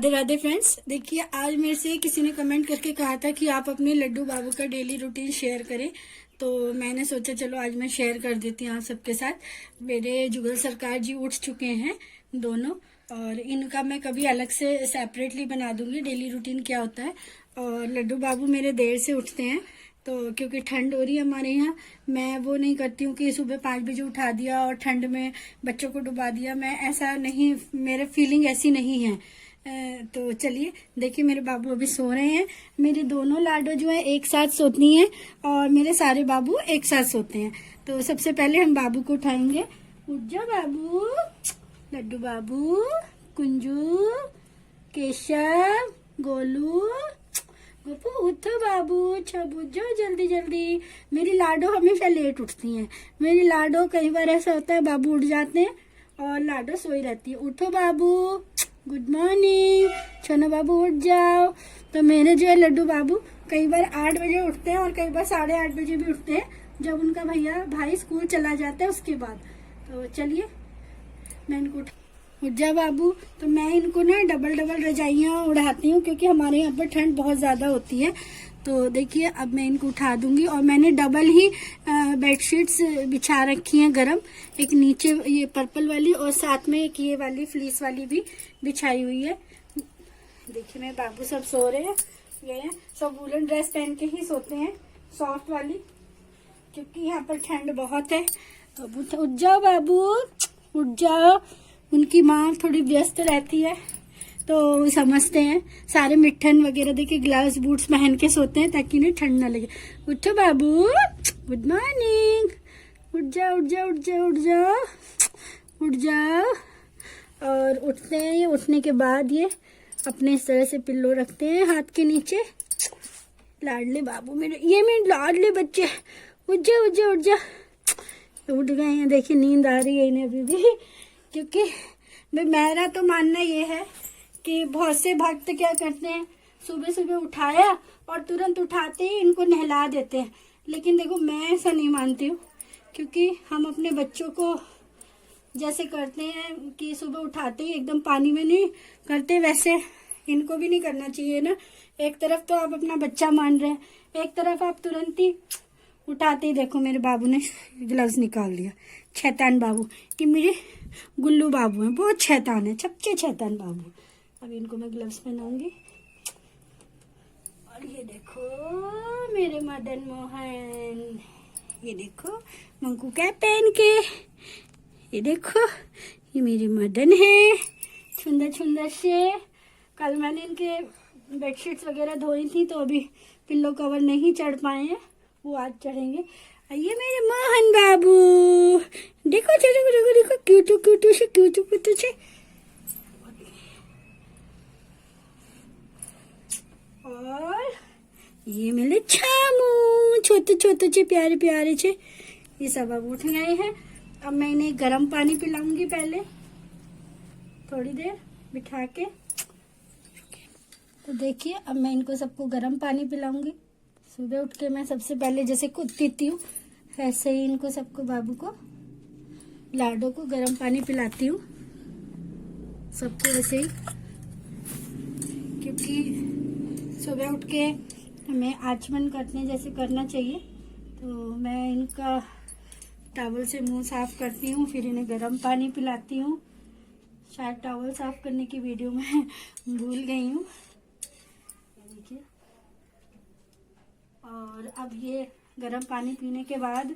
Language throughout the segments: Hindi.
राधे राधे फ्रेंड्स। देखिए, आज मेरे से किसी ने कमेंट करके कहा था कि आप अपने लड्डू बाबू का डेली रूटीन शेयर करें, तो मैंने सोचा चलो आज मैं शेयर कर देती हूँ आप सबके साथ। मेरे जुगल सरकार जी उठ चुके हैं दोनों, और इनका मैं कभी अलग से सेपरेटली बना दूंगी डेली रूटीन क्या होता है। और लड्डू बाबू मेरे देर से उठते हैं, तो क्योंकि ठंड हो रही है हमारे यहाँ, मैं वो नहीं करती हूँ कि सुबह 5 बजे उठा दिया और ठंड में बच्चों को डुबा दिया। मैं ऐसा नहीं, मेरे फीलिंग ऐसी नहीं है। तो चलिए देखिए, मेरे बाबू अभी सो रहे हैं। मेरे दोनों लाडो जो है एक साथ सोती हैं और मेरे सारे बाबू एक साथ सोते हैं। तो सबसे पहले हम बाबू को उठाएंगे। उठ जाओ बाबू, लड्डू बाबू, कुंजू, केशव, गोलू, गोपू, उठो बाबू, छब उठ जाओ जल्दी जल्दी। मेरी लाडो हमेशा लेट उठती हैं। मेरी लाडो कई बार ऐसा होता है बाबू उठ जाते हैं और लाडो सोई रहती है। उठो बाबू, गुड मॉर्निंग, छोनो बाबू उठ जाओ। तो मेरे जो है लड्डू बाबू कई बार 8 बजे उठते हैं और कई बार 8:30 बजे भी उठते हैं, जब उनका भाई स्कूल चला जाता है उसके बाद। तो चलिए मैं इनको उठ जा बाबू। तो मैं इनको ना डबल रजाइयाँ उड़ाती हूँ, क्योंकि हमारे यहाँ पर ठंड बहुत ज्यादा होती है। तो देखिए अब मैं इनको उठा दूंगी, और मैंने डबल ही बेडशीट्स बिछा रखी हैं गरम, एक नीचे ये पर्पल वाली और साथ में एक ये वाली फ्लीस वाली भी बिछाई हुई है। देखिए मेरे बाबू सब सो रहे हैं, ये सब वूलन ड्रेस पहन के ही सोते हैं, सॉफ्ट वाली, क्योंकि यहाँ पर ठंड बहुत है। तो उठ जाओ बाबू, उठ जाओ। उनकी माँ थोड़ी व्यस्त रहती है तो समझते हैं, सारे मिठन वगैरह देके ग्लव्स बूट्स पहन के सोते हैं ताकि उन्हें ठंड ना लगे। उठो बाबू, गुड मॉर्निंग, उठ जाओ उठ जाओ उठ जाओ उठ जाओ उठ जाओ। और उठते हैं, ये उठने के बाद ये अपने इस तरह से पिल्लो रखते हैं हाथ के नीचे। लाडले बाबू मेरे, ये मेरे लाडले बच्चे, उठ जाओ उठ जाओ उठ जाओ। उठ गए हैं, देखिए नींद आ रही है इन्हें अभी भी, क्योंकि मेरा तो मानना ये है कि बहुत से भक्त क्या करते हैं, सुबह सुबह उठाया और तुरंत उठाते ही इनको नहला देते हैं। लेकिन देखो मैं ऐसा नहीं मानती हूँ, क्योंकि हम अपने बच्चों को जैसे करते हैं कि सुबह उठाते ही एकदम पानी में नहीं करते, वैसे इनको भी नहीं करना चाहिए ना। एक तरफ तो आप अपना बच्चा मान रहे हैं, एक तरफ आप तुरंत ही उठाते ही देखो मेरे बाबू ने ग्लव्स निकाल लिया। शैतान बाबू, ये मेरे गुल्लू बाबू हैं, बहुत शैतान है, चपचे शैतान बाबू। अब इनको मैं ग्लव्स पहनाऊंगी। और ये देखो मेरे मदन मोहन, ये देखो मंकू कैप पहन के, ये देखो ये मेरे मदन है सुंदर सुंदर से। कल मैंने इनके बेडशीट्स वगैरह धोई थी, तो अभी पिल्लो कवर नहीं चढ़ पाए हैं, वो आज चढ़ेंगे। ये मेरे मोहन बाबू, देखो देखो देखो देखो, क्यूटू से। और ये मेरे छामू, छोटे से प्यारे प्यारे से, ये सब अब उठ गए हैं। अब मैं इन्हें गर्म पानी पिलाऊंगी, पहले थोड़ी देर बिठा के। तो देखिए अब मैं इनको सबको गर्म पानी पिलाऊंगी। सुबह उठ के मैं सबसे पहले जैसे खुद पीती हूँ, ऐसे ही इनको सबको, बाबू को, लाडो को गर्म पानी पिलाती हूँ, सबको ऐसे ही। क्योंकि सुबह उठ के हमें आचमन करते हैं जैसे करना चाहिए। तो मैं इनका टॉवल से मुंह साफ करती हूँ, फिर इन्हें गर्म पानी पिलाती हूँ। शायद टॉवल साफ करने की वीडियो में भूल गई हूँ, देखिए। और अब ये गर्म पानी पीने के बाद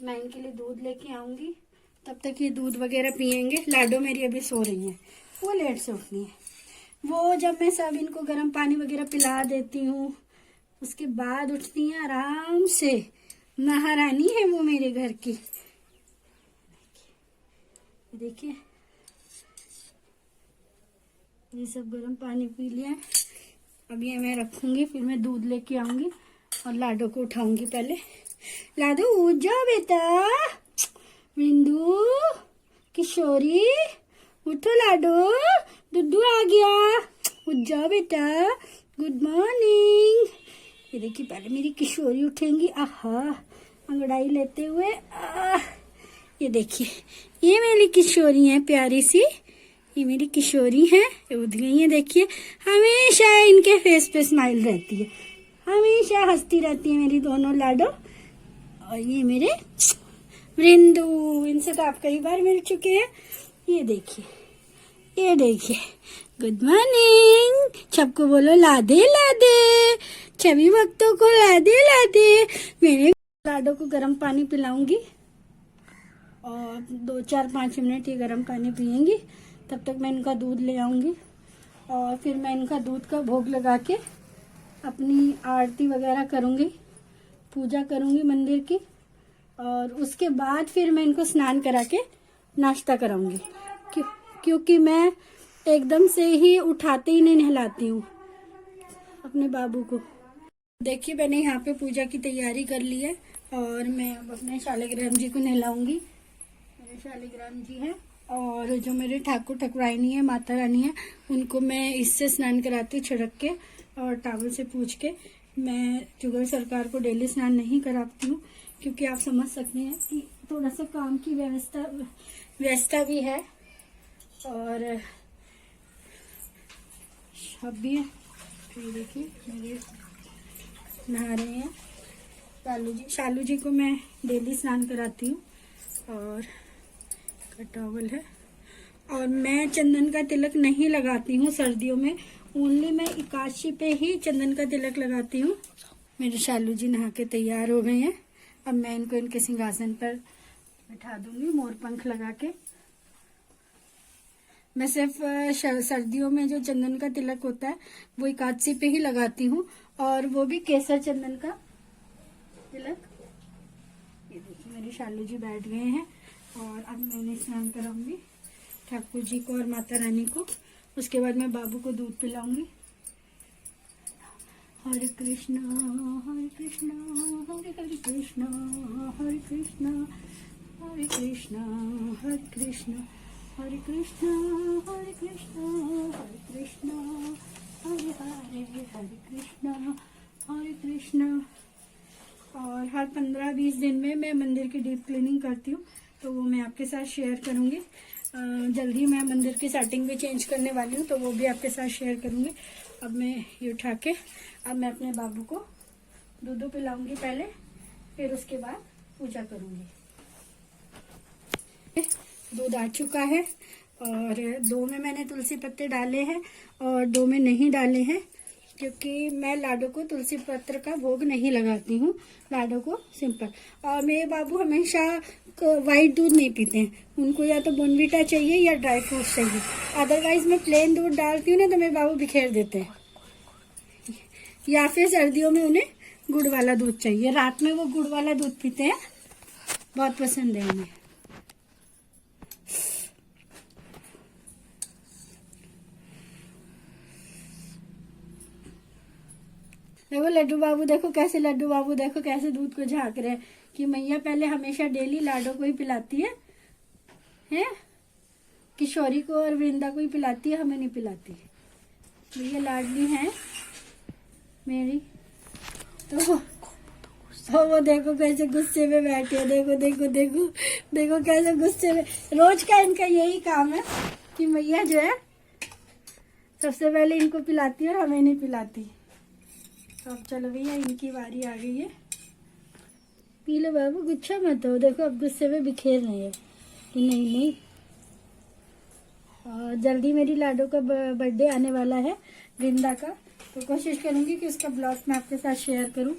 मैं इनके लिए दूध लेके आऊंगी, तब तक ये दूध वगैरह पियेंगे। लाडो मेरी अभी सो रही है, वो लेट से उठनी है। वो जब मैं सब इनको गर्म पानी वगैरह पिला देती हूँ, उसके बाद उठती हैं आराम से। महारानी है वो मेरे घर की। देखिए ये सब गर्म पानी पी लिया। अब ये मैं रखूंगी, फिर मैं दूध लेके आऊंगी और लाडो को उठाऊंगी। पहले लाडो उठ जाओ बेटा, बिंदु, किशोरी, उठो लाडो, दुद्धू आ गया, उठ जाओ बेटा, गुड मॉर्निंग। ये देखिए पहले मेरी किशोरी उठेंगी, आहा अंगड़ाई लेते हुए। ये देखिए ये मेरी किशोरी है प्यारी सी, ये मेरी किशोरी है, उठ गई है। देखिए हमेशा इनके फेस पे स्माइल रहती है, हमेशा हंसती रहती है मेरी दोनों लाडो। और ये मेरे वृंदु, इनसे तो आप कई बार मिल चुके हैं। ये देखिए, ये देखिए, गुड मॉर्निंग। सबको बोलो लादे लादे, सभी भक्तों को लादे लादे। मेरे लाडो को गर्म पानी पिलाऊंगी और 2-4-5 मिनट ये गर्म पानी पियेंगी। तब तक मैं इनका दूध ले आऊंगी और फिर मैं इनका दूध का भोग लगा के अपनी आरती वगैरह करूंगी, पूजा करूंगी मंदिर की। और उसके बाद फिर मैं इनको स्नान करा के नाश्ता कराऊंगी, क्योंकि मैं एकदम से ही उठाते ही नहीं नहलाती हूँ अपने बाबू को। देखिए मैंने यहाँ पे पूजा की तैयारी कर ली है और मैं अब अपने शालिग्राम जी को नहलाऊंगी। मेरे शालिग्राम जी हैं और जो मेरे ठाकुर ठाकुरानी है, माता रानी है, उनको मैं इससे स्नान कराती हूँ, छिड़क के और टावल से पूछ के। मैं जुगल सरकार को डेली स्नान नहीं कराती हूँ, क्योंकि आप समझ सकते हैं कि थोड़ा सा काम की व्यवस्था भी है। और अब भी देखिए मेरे नहा रहे हैं शालू जी को मैं डेली स्नान कराती हूँ। और टॉवल है। और मैं चंदन का तिलक नहीं लगाती हूँ सर्दियों में, ओनली मैं एकादशी पे ही चंदन का तिलक लगाती हूँ। मेरे शालू जी नहा के तैयार हो गए हैं। अब मैं इनको इनके सिंहासन पर बिठा दूंगी मोर पंख लगा के। मैं सिर्फ सर्दियों में जो चंदन का तिलक होता है वो एकादशी पे ही लगाती हूँ, और वो भी केसर चंदन का तिलक। ये देखिए मेरे शालू जी बैठ गए हैं और अब मैंने स्नान कराऊंगी ठाकुर जी को और माता रानी को। उसके बाद मैं बाबू को दूध पिलाऊंगी। हरे कृष्णा हरे कृष्णा हरे हरे कृष्णा हरे कृष्णा हरे कृष्णा हरे कृष्णा हरे कृष्णा हरे कृष्णा हरे कृष्णा हरे हरे हरे कृष्णा हरे कृष्णा। और हर 15-20 दिन में मैं मंदिर की डीप क्लीनिंग करती हूँ, तो वो मैं आपके साथ शेयर करूँगी। जल्दी मैं मंदिर की सेटिंग भी चेंज करने वाली हूँ, तो वो भी आपके साथ शेयर करूँगी। अब मैं ये उठा के अब मैं अपने बाबू को दूध पिलाऊंगी पहले, फिर उसके बाद पूजा करूँगी। दूध आ चुका है और 2 में मैंने तुलसी पत्ते डाले हैं और 2 में नहीं डाले हैं, क्योंकि मैं लाडो को तुलसी पत्र का भोग नहीं लगाती हूँ, लाडो को सिंपल। और मेरे बाबू हमेशा वाइट दूध नहीं पीते हैं, उनको या तो बोनवीटा चाहिए या ड्राई फ्रूट्स चाहिए। अदरवाइज मैं प्लेन दूध डालती हूँ ना तो मेरे बाबू बिखेर देते हैं। या फिर सर्दियों में उन्हें गुड़ वाला दूध चाहिए, रात में वो गुड़ वाला दूध पीते हैं, बहुत पसंद है उन्हें। देखो लड्डू बाबू, देखो कैसे लड्डू बाबू देखो कैसे दूध को झांक रहे हैं कि मैया पहले हमेशा डेली लाडो को ही पिलाती है, किशोरी को और वृंदा को ही पिलाती है, हमें नहीं पिलाती। भैया लाडली है मेरी। तो वो देखो कैसे गुस्से में बैठे, देखो देखो देखो देखो कैसे गुस्से में। रोज का इनका यही काम है कि मैया जो है सबसे पहले इनको पिलाती है और हमें नहीं पिलाती। तो अब चलो भैया इनकी बारी आ गई है। पी लो बाबू, गुच्छा मत हो। देखो अब गुस्से में बिखेर रहे हैं कि नहीं नहीं। और जल्दी मेरी लाडो का बर्थडे आने वाला है, वृंदा का, तो कोशिश करूंगी कि उसका ब्लॉग मैं आपके साथ शेयर करूं,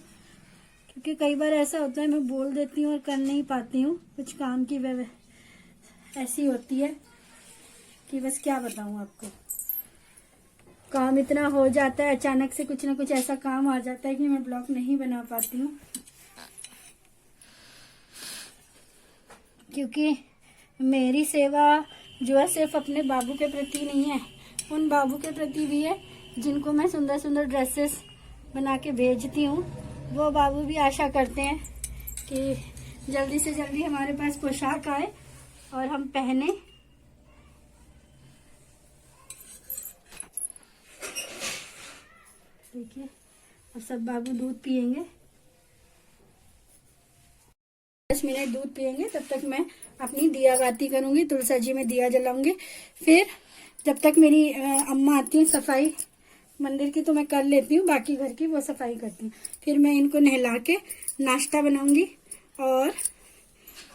क्योंकि कई बार ऐसा होता है मैं बोल देती हूँ और कर नहीं पाती हूँ। कुछ काम की ऐसी होती है कि बस क्या बताऊँ आपको, काम इतना हो जाता है, अचानक से कुछ ना कुछ ऐसा काम आ जाता है कि मैं ब्लॉग नहीं बना पाती हूँ। क्योंकि मेरी सेवा जो है सिर्फ अपने बाबू के प्रति नहीं है, उन बाबू के प्रति भी है जिनको मैं सुंदर सुंदर ड्रेसेस बना के भेजती हूँ। वो बाबू भी आशा करते हैं कि जल्दी से जल्दी हमारे पास पोशाक आए और हम पहने। देखिए अब सब बाबू दूध पियेंगे, 10 मिनट दूध पियेंगे, तब तक मैं अपनी दिया बाती करूंगी, तुलसा जी में दिया जलाऊंगी। फिर जब तक मेरी अम्मा आती है सफाई मंदिर की तो मैं कर लेती हूँ, बाकी घर की वो सफाई करती हूँ। फिर मैं इनको नहला के नाश्ता बनाऊंगी और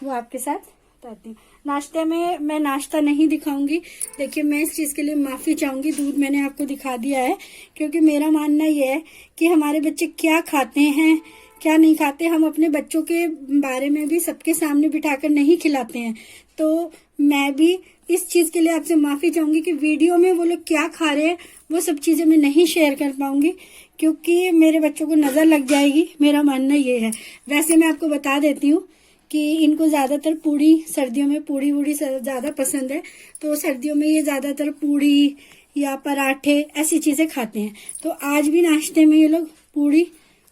वो आपके साथ बताती हूँ। नाश्ते में मैं नाश्ता नहीं दिखाऊंगी। देखिए मैं इस चीज़ के लिए माफ़ी चाहूंगी। दूध मैंने आपको दिखा दिया है क्योंकि मेरा मानना ये है कि हमारे बच्चे क्या खाते हैं क्या नहीं खाते, हम अपने बच्चों के बारे में भी सबके सामने बिठाकर नहीं खिलाते हैं। तो मैं भी इस चीज़ के लिए आपसे माफ़ी चाहूंगी कि वीडियो में वो लोग क्या खा रहे हैं वो सब चीज़ें मैं नहीं शेयर कर पाऊंगी क्योंकि मेरे बच्चों को नज़र लग जाएगी। मेरा मानना ये है। वैसे मैं आपको बता देती हूँ कि इनको ज़्यादातर पूड़ी, सर्दियों में पूड़ी वूड़ी ज़्यादा पसंद है, तो सर्दियों में ये ज़्यादातर पूड़ी या पराठे ऐसी चीज़ें खाते हैं। तो आज भी नाश्ते में ये लोग पूड़ी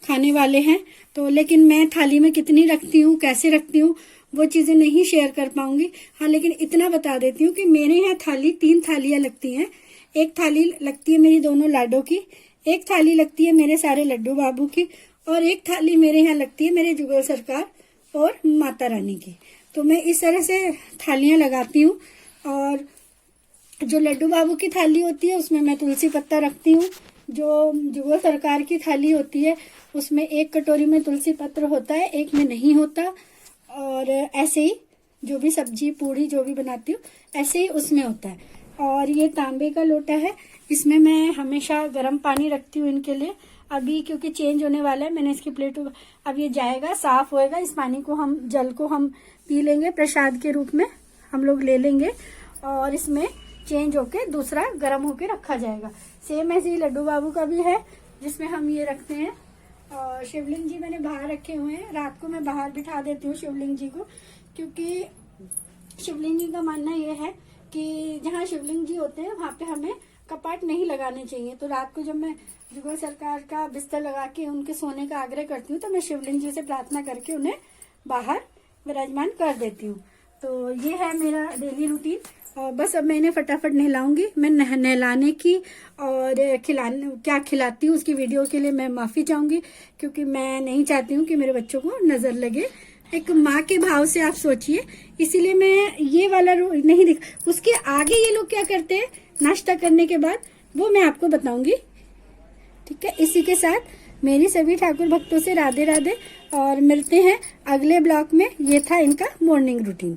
खाने वाले हैं। तो लेकिन मैं थाली में कितनी रखती हूँ, कैसे रखती हूँ, वो चीज़ें नहीं शेयर कर पाऊंगी। हाँ, लेकिन इतना बता देती हूँ कि मेरे यहाँ थाली 3 थालियाँ लगती हैं। एक थाली लगती है मेरी दोनों लाडों की, एक थाली लगती है मेरे सारे लड्डू बाबू की, और एक थाली मेरे यहाँ लगती है मेरे जुगल सरकार और माता रानी की। तो मैं इस तरह से थालियां लगाती हूँ। और जो लड्डू बाबू की थाली होती है उसमें मैं तुलसी पत्ता रखती हूँ। जो जुगल सरकार की थाली होती है उसमें एक कटोरी में तुलसी पत्र होता है, एक में नहीं होता। और ऐसे ही जो भी सब्जी पूड़ी जो भी बनाती हूँ ऐसे ही उसमें होता है। और ये तांबे का लोटा है, इसमें मैं हमेशा गर्म पानी रखती हूँ इनके लिए। अभी क्योंकि चेंज होने वाला है मैंने इसकी प्लेट, अब ये जाएगा, साफ होएगा। इस पानी को हम, जल को हम पी लेंगे, प्रसाद के रूप में हम लोग ले लेंगे और इसमें चेंज होके दूसरा गर्म होके रखा जाएगा। सेम ऐसे ही लड्डू बाबू का भी है जिसमें हम ये रखते हैं। और शिवलिंग जी मैंने बाहर रखे हुए हैं, रात को मैं बाहर बिठा देती हूँ शिवलिंग जी को, क्योंकि शिवलिंग जी का मानना ये है कि जहाँ शिवलिंग जी होते हैं वहाँ पे हमें कपाट नहीं लगाने चाहिए। तो रात को जब मैं जुगल सरकार का बिस्तर लगा के उनके सोने का आग्रह करती हूँ तो मैं शिवलिंग जी से प्रार्थना करके उन्हें बाहर विराजमान कर देती हूँ। तो ये है मेरा डेली रूटीन। और बस अब मैं इन्हें फटाफट नहलाऊंगी। मैं नहलाने की और क्या खिलाती हूँ उसकी वीडियो के लिए मैं माफ़ी चाहूँगी क्योंकि मैं नहीं चाहती हूँ कि मेरे बच्चों को नज़र लगे। एक माँ के भाव से आप सोचिए, इसीलिए मैं ये वाला नहीं दिख। उसके आगे ये लोग क्या करते हैं नाश्ता करने के बाद, वो मैं आपको बताऊंगी। ठीक है, इसी के साथ मेरी सभी ठाकुर भक्तों से राधे राधे और मिलते हैं अगले ब्लॉग में। ये था इनका मॉर्निंग रूटीन।